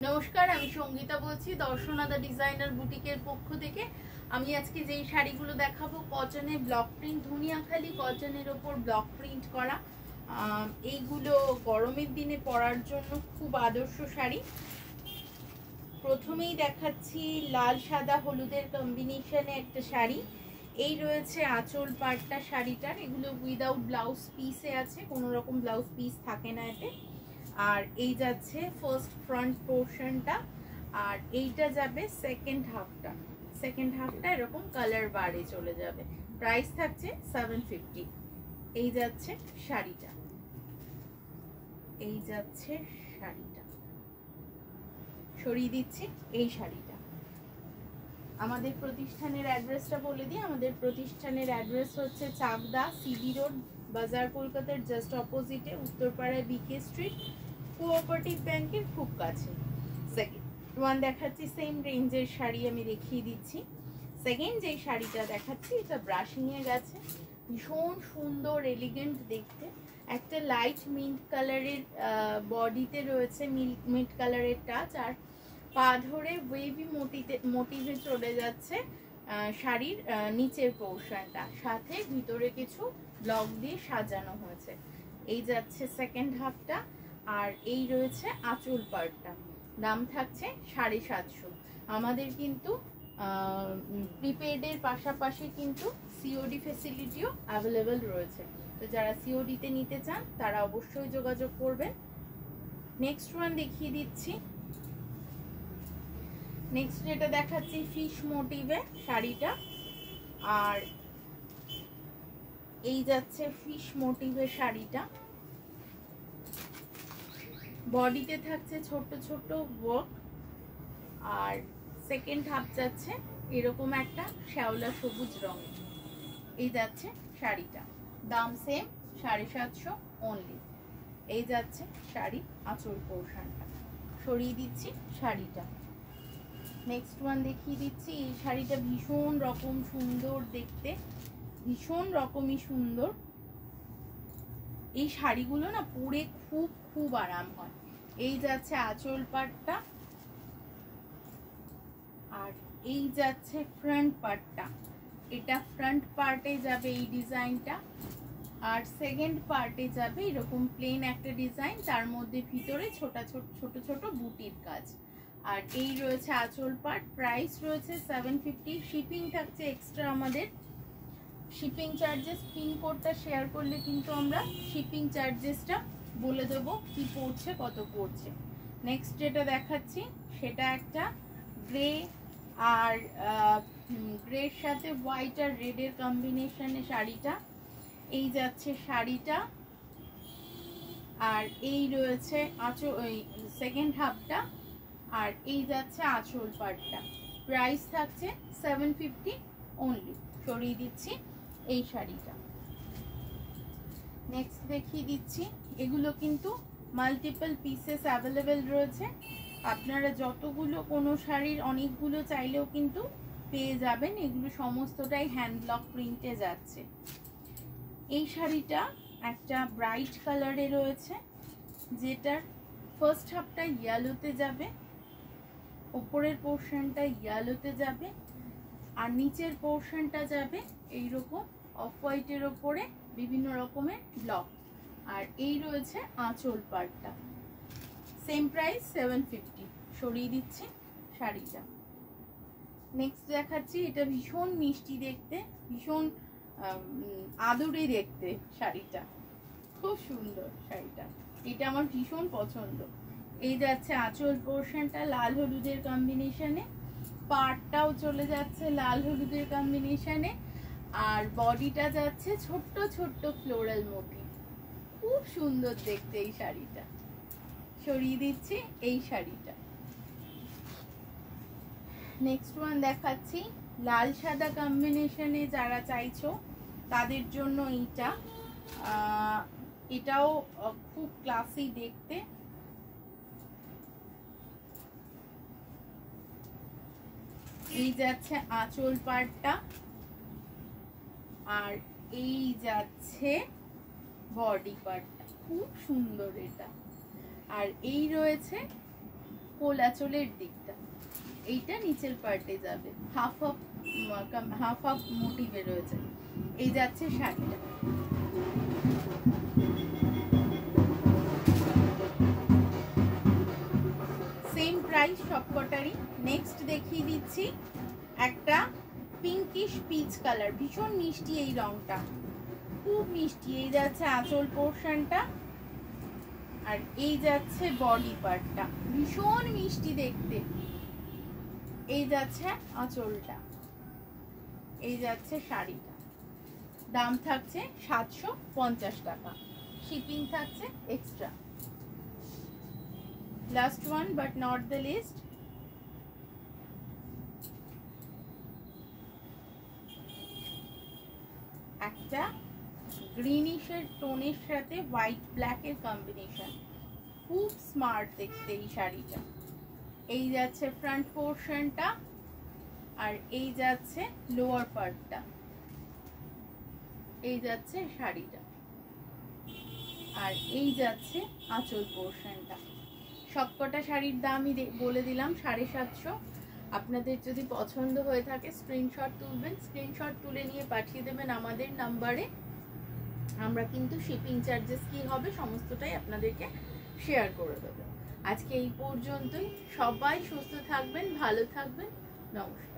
নমস্কার, আমি সঙ্গীতা বলছি দর্শনাদা ডিজাইনার বুটিকের পক্ষ থেকে। আমি আজকে যেই শাড়িগুলো দেখাবো কটনে ব্লক প্রিন্ট, ধুনিয়াখালি কটনের ওপর ব্লক প্রিন্ট করা। এইগুলো গরমের দিনে পরার জন্য খুব আদর্শ শাড়ি। প্রথমেই দেখাচ্ছি লাল সাদা হলুদের কম্বিনেশনে একটা শাড়ি। এই রয়েছে আঁচল পাটটা শাড়িটার। এগুলো উইদাউট ব্লাউজ পিসে আছে, কোনো রকম ব্লাউজ পিস থাকে না এতে। আর এই যাচ্ছে ফার্স্ট ফ্রন্ট পোর্শনটা, আর এইটা যাবে সেকেন্ড হাফটা এরকম কালার বারে চলে যাবে। প্রাইস থাকছে 750। এই যাচ্ছে শাড়িটা, সরিয়ে দিচ্ছি এই শাড়িটা। আমাদের প্রতিষ্ঠানের অ্যাড্রেসটা বলে দিই। আমাদের প্রতিষ্ঠানের অ্যাড্রেস হচ্ছে চাকদা সিবি রোড, বাজার, কলকাতার জাস্ট অপোজিটে, উত্তরপাড়ায় বিকে স্ট্রিট, কোঅপারেটিভ ব্যাংকের খুব কাছে। সেকেন্ড ওয়ান দেখাচ্ছি, সেম রেঞ্জের শাড়ি আমি দেখিয়ে দিচ্ছি। সেকেন্ড যে শাড়িটা দেখাচ্ছি এটা ব্রাশিংয়ে গেছে, ভীষণ সুন্দর এলিগেন্ট দেখতে। একটা লাইট মিন্ট কালারের বডিতে রয়েছে মিন্ট কালারের টাচ, আর পা ধরে ওয়েভি মোটিভে চলে যাচ্ছে শাড়ির নিচের পোর্শনটা, সাথে ভিতরে কিছু ব্লক দিয়ে সাজানো হয়েছে। এই যাচ্ছে সেকেন্ড হাফটা, আর এই রয়েছে আঁচল পাড়টা। দাম থাকছে 750। আমাদের কিন্তু প্রিপেডের পাশাপাশি কিন্তু সিওডি ফেসিলিটিও অ্যাভেলেবেল রয়েছে। তো যারা সিওডিতে নিতে চান তারা অবশ্যই যোগাযোগ করবেন। নেক্সট ওয়ান দেখিয়ে দিচ্ছি। নেক্সট যেটা দেখাচ্ছি ফিশ মোটিভে শাড়িটা, আর এই যাচ্ছে ফিশ মোটিভের শাড়িটা। বডিতে থাকছে ছোট ছোট ওয়ার্ক, আর সেকেন্ড হাফ যাচ্ছে এরকম একটা শ্যাওলা সবুজ রঙের। এই যাচ্ছে শাড়িটা, দাম সেম 750 অনলি। এই যাচ্ছে শাড়ি আঁচল পোর্শনটা, সরিয়ে দিচ্ছি শাড়িটা। নেক্সট ওয়ান দেখিয়ে দিচ্ছি। এই শাড়িটা ভীষণ রকম সুন্দর দেখতে, ভীষণ রকমই সুন্দর। এই শাড়িগুলো না পরে খুব খুব আরাম হয়। এই যাচ্ছে আঁচল পাটটা, আর এই যাচ্ছে ফ্রন্ট পার্টটা। এটা ফ্রন্ট পার্টে যাবে এই ডিজাইনটা, আর সেকেন্ড পার্টে যাবে এরকম প্লেন একটা ডিজাইন, তার মধ্যে ভিতরে ছোট ছোট বুটির কাজ। আর এই রয়েছে আঁচল পার্ট। প্রাইস রয়েছে 750। শিপিং থাকছে এক্সট্রা আমাদের। শিপিং চার্জেস পিন কোডটা শেয়ার করলে কিন্তু আমরা শিপিং চার্জেসটা বলে দেবো কি পড়ছে, কত পড়ছে। নেক্সট যেটা দেখাচ্ছি সেটা একটা গ্রে, আর গ্রের সাথে হোয়াইট আর রেডের কম্বিনেশনে শাড়িটা। এই যাচ্ছে শাড়িটা, আর এই রয়েছে সেকেন্ড হাফটা, আর এই যাচ্ছে আঁচল পাটটা। প্রাইস থাকছে 750 অনলি। সরিয়ে দিচ্ছি এই শাড়িটা। নেক্সট দেখিয়ে দিচ্ছি। এগুলো কিন্তু মাল্টিপল পিসেস অ্যাভেলেবেল রয়েছে। আপনারা যতগুলো কোনো শাড়ির অনেকগুলো চাইলেও কিন্তু পেয়ে যাবেন। এগুলো সমস্তটাই হ্যান্ড ব্লক প্রিন্টে যাচ্ছে। এই শাড়িটা একটা ব্রাইট কালারে রয়েছে, যেটার ফার্স্ট হাফটা ইয়েলোতে যাবে, উপরের পোর্শনটা ইয়েলোতে যাবে, আর নিচের পোর্শনটা যাবে এইরকম অফ হোয়াইটের ওপরে বিভিন্ন রকমের ব্লক। আর এই রয়েছে আঁচল পাড়টা। Same price 750। সরিয়ে দিচ্ছি শাড়িটা। নেক্সট দেখাচ্ছি। এটা ভীষণ মিষ্টি দেখতে, ভীষণ আদরে দেখতে শাড়িটা, খুব সুন্দর শাড়িটা। এটা আমার ভীষণ পছন্দ। এই যাচ্ছে আঁচল পোর্শনটা লাল হলুদের কম্বিনেশনে, পাড়টাও চলে যাচ্ছে লাল হলুদের কম্বিনেশনে, আর বডিটা যাচ্ছে ছোট্ট ছোট্ট ফ্লোরাল মোটিভ। খুব সুন্দর দেখতে এই শাড়িটা। সরিয়ে দিচ্ছি এই শাড়িটা। নেক্সট ওয়ান দেখাচ্ছি লাল সাদা কম্বিনেশনে যারা চাইছো তাদের জন্য এইটা। এটাও খুব ক্লাসি দেখতে। এই যাচ্ছে আঁচল পাড়টা, আর এই যাচ্ছে বডি পার্টটা। খুব সুন্দর এটা। আর এই রয়েছে কোল আঁচলের দিকটা, এইটা নিচের পার্টে যাবে, হাফ হাফ মোটিভে রয়েছে। এই যাচ্ছে শাড়িটা। Same price সবকটারই। নেক্সট দেখিয়ে দিচ্ছি একটা পিঙ্কিশ পিচ কালার, ভীষণ মিষ্টি এই রংটা, খুব মিষ্টি। এই যাচ্ছে আঁচল পোর্শনটা, আর এই যাচ্ছে বডি পার্টটা, ভীষণ মিষ্টি দেখতে। এই যাচ্ছে আঁচলটা, এই যাচ্ছে শাড়িটা। দাম থাকছে 750 টাকা, শিপিং থাকছে extra. Last one but not the least, একটা গ্রিনিশের টোনের সাথে হোয়াইট ব্ল্যাকের কম্বিনেশন, খুব স্মার্ট দেখতে এই শাড়িটা। এই যাচ্ছে ফ্রন্ট পোর্শনটা, আর এই যাচ্ছে লোয়ার পার্টটা, এই যাচ্ছে শাড়িটা, আর এই যাচ্ছে আঁচল পোর্শনটা। সবকটা শাড়ির দামই বলে দিলাম 750। আপনাদের যদি পছন্দ হয়ে থাকে স্ক্রিনশট তুলবেন, স্ক্রিনশট তুলে নিয়ে পাঠিয়ে দেবেন আমাদের নাম্বারে। আমরা কিন্তু শিপিং চার্জেস কি হবে সমস্তটাই আপনাদেরকে শেয়ার করে দেবো। আজকে এই পর্যন্তই, সবাই সুস্থ থাকবেন, ভালো থাকবেন, নমস্কার।